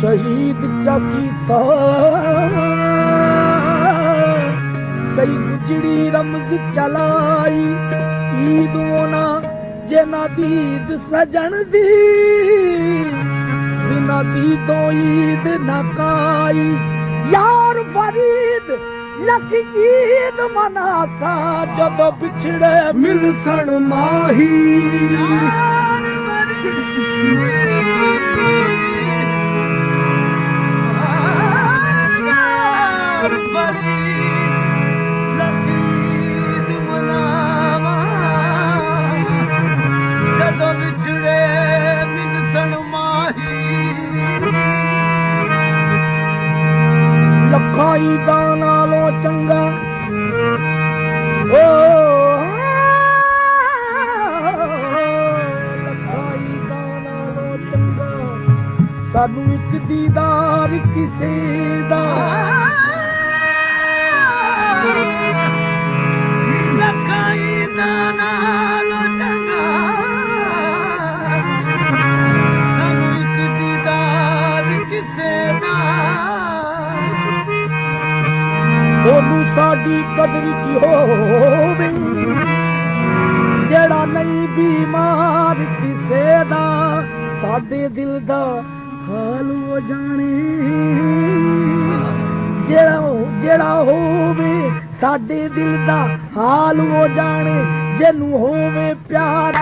शहीद चकीता कई गुजड़ी रमज चलाई ईद होना जना दीद सजन दी बिना दी तो ईद न काई यार फरीद लख ईद मनासा जब बिछड़े मिलसन माही लखाई दाना लो चंगा ओ लखाई दाना लो चंगा सानू एक दीदार किसे दा लखाई दाना लो चंगा सानू एक दीदार किसे दा ओनू साडी कदर की होवे जेड़ा नहीं बीमार किसे दा साडे दिल दा हाल हो जाने जेड़ा होवे साडे दिल दा हाल हो जाने जेनू होवे प्यार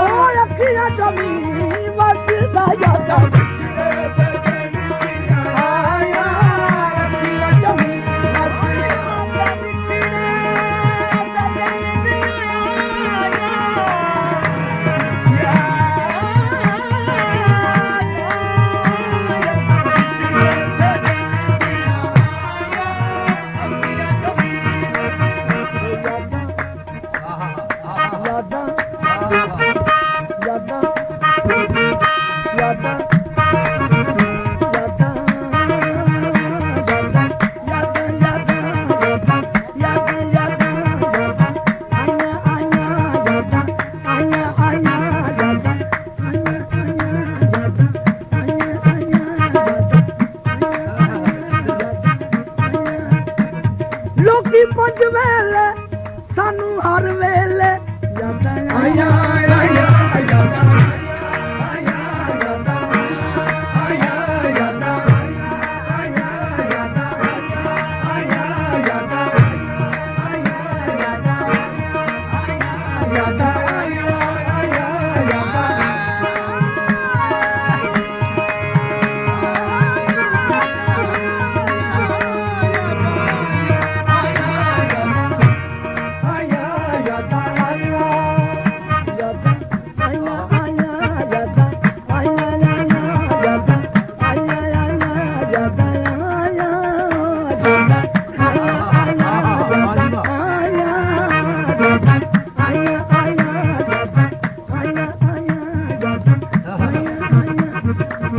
ओ अखियां जमी वसदा यादा यादा ਲੋਕੀ ਪੰਜ ਵੇਲੇ ਸਾਨੂੰ ਹਰ ਵੇਲੇ ਯਾਦਾਂ ਆਈਆਂ ਆਈਆਂ ਯਾਦਾਂ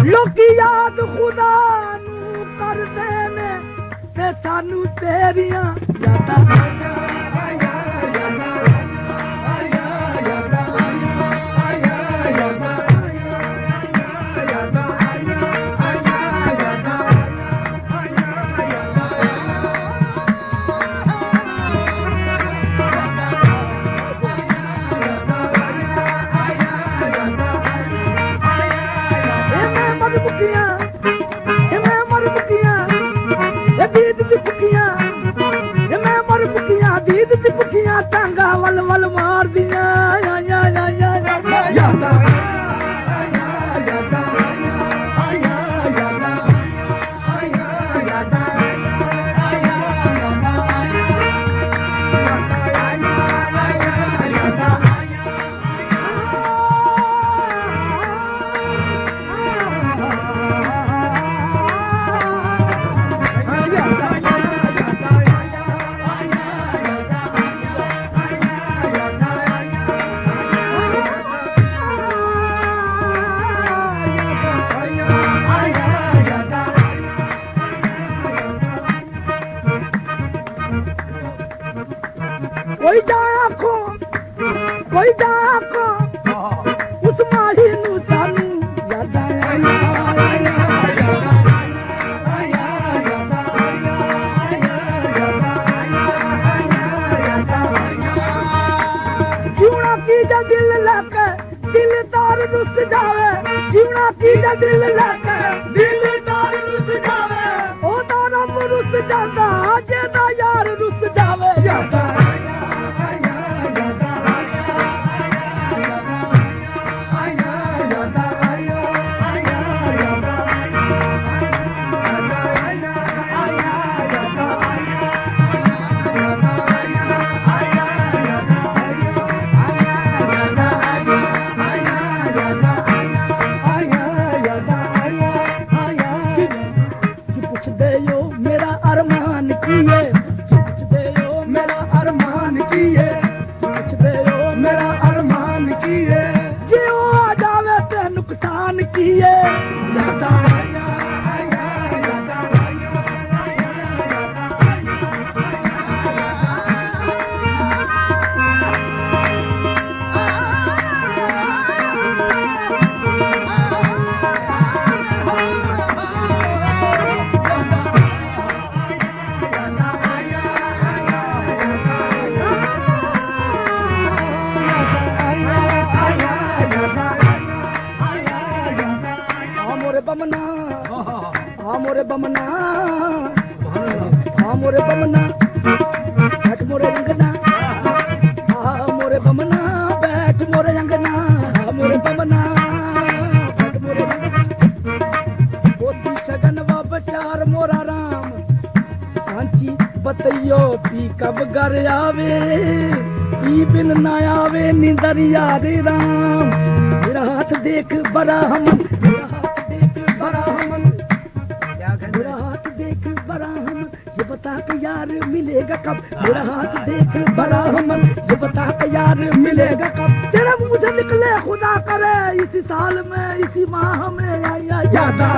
ਲੋਕੀ ਯਾਦ ਖੁਦਾ ਨੂੰ ਕਰਦੇ ਨੇ ਤੇ ਸਾਨੂੰ ਤੇਰੀਆਂ ਯਾਦਾਂ ਦੀਦ ਦੀ ਭੁੱਖੀਆਂ ਟਾਂਗਾ ਵੱਲ ਵੱਲ ਮਾਰਦੀਆਂ ਆਇਆ ਆਇਆ ਯਾਦਾਂ ਕੋਈ ਜਾ ਆਖੋ ਉਸ ਮਾਹੀ ਨੂੰ ਸਾਨੂੰ ਯਾਦਾਂ ਜਿਉਣਾ ਕੀ ਜਾ ਦਿਲ ਲੈ ਕੇ ਦਿਲ ਤਾਰ ਰੁੱਸ ਜਾਵੇ ਜਿਉਣਾ ਕੀ ਜਾ ਦਿਲ ਲੈ ਕੇ ਦਿਲ ਤਾਰ ਰੁੱਸ ਜਾਵੇ ਉਹਦਾ ਰੱਬ ਰੁੱਸ ਜਾਂਦਾ ਜਿਹਦਾ ਯਾਰ ਰੁੱਸ ਜਾਵੇ ਯਾਦਾਂ बमना हाँ मोरे बमना बैठ मोरे अंगना हाँ मोरे बमना बैठ मोरे अंगना हाँ मोरे बमना बैठ मोरे अंगना पोती सगन व बचार मोरा राम सांची बतैयो पी कब घर आवे पी बिन ना आवे नींदर यारे राम मेरा हाथ देख बड़ा हमन ये बता के यार मिलेगा कब मेरा हाथ देख बड़ा हमन ये बता के यार मिलेगा कब तेरा मुंह से निकले खुदा करे इसी साल में इसी माह में यादा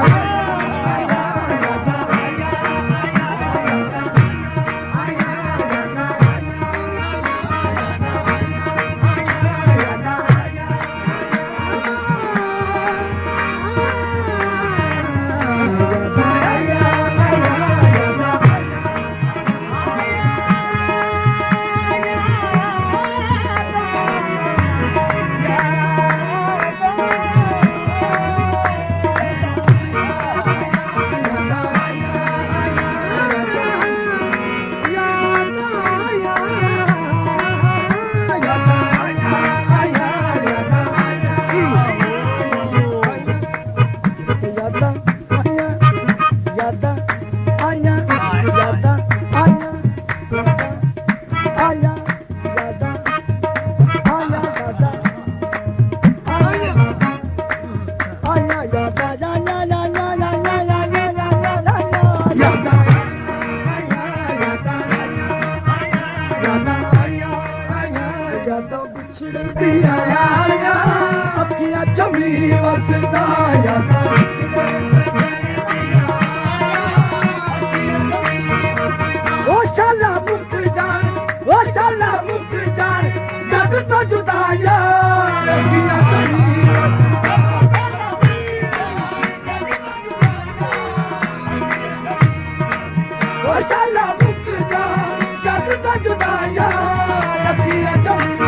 ਵਿਛੜਦੀਆਂ ਆਇਆ ਅੱਖੀਆਂ ਚਮੀ ਵਸਦਾ ਯਾਦਾਂ ਉਹ ਸ਼ਾਲਾ ਮੁੱਕ ਜਾਣ ਜੱਗ ਤੋਂ ਜੁਦਾ ਯਾਰ ਅੱਖੀਆਂ ਚਮੀ ਵਸਦਾ ਉਹ ਸ਼ਾਲਾ ਮੁੱਕ ਜਾਣ ਜੱਗ ਤੋਂ ਜੁਦਾ ਯਾਰ ਅੱਖੀਆਂ ਚਮੀ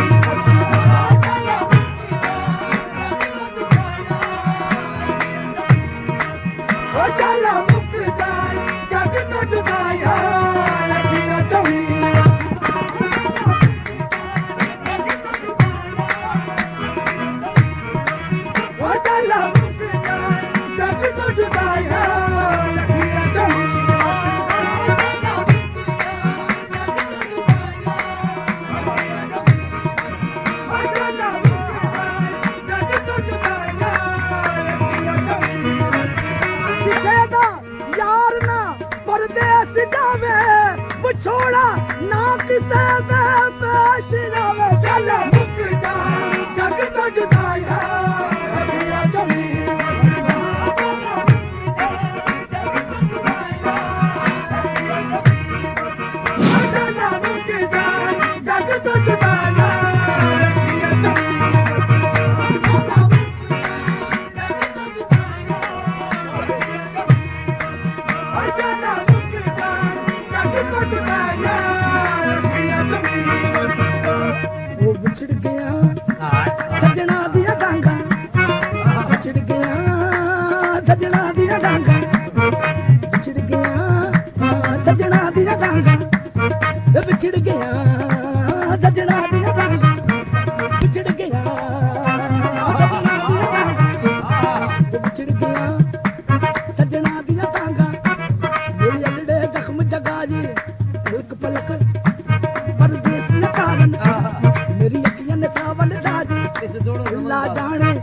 छोड़ा ना किसे दे पेश रवे चल मुक जा जग तो जुदा है अभिया जमी जग तो जुदा है ਵਿਛੜ ਗਿਆ ਸੱਜਣਾ ਦੀਆਂ ਡਾਂਗਾਂ ਵਿਛੜ ਗਿਆ ਸੱਜਣਾ ਦੀਆਂ ਡਾਂਗਾਂ ਵਿਛੜ ਗਿਆ ਸੱਜਣਾ ਦੀਆਂ ਡਾਂਗਾਂ ਵਿਛੜ ਗਿਆ ਸੱਜਣਾ ਦੀਆਂ ਡਾਂਗਾਂ ਵਿਛੜ ਗਿਆ ਸੱਜਣਾ ਦੀਆਂ ਡਾਂਗਾਂ ਵਿਛੜ ਗਿਆ ਸੱਜਣਾ ਦੀਆਂ ਡਾਂਗਾਂ ਮੇਰੇ ਅਲੜੇ ਜ਼ਖਮ ਜਗਾ ਜੀ ਇੱਕ ਪਲਕ ਪਰਦੇਸੀ ਕਾਰਨ ਮੇਰੀ ਅੱਖੀਆਂ ਨੇ ਸਾਵਲ ਰਾਜੀ ਲਾ ਜਾਣੇ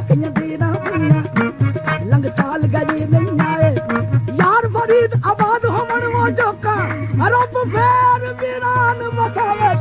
ਕਈਆਂ ਦੀ ਨਾ ਪਈਆਂ ਲੰਗ ਸਾਲ ਗਏ ਨਹੀਂ ਆਏ ਯਾਰ ਫਰੀਦ ਆਬਾਦ ਹੋਵਣ ਉਹ ਚੌਕਾ ਰੱਬ ਫੇਰ ਵੀਰਾਨ ਵਸਾਵੇ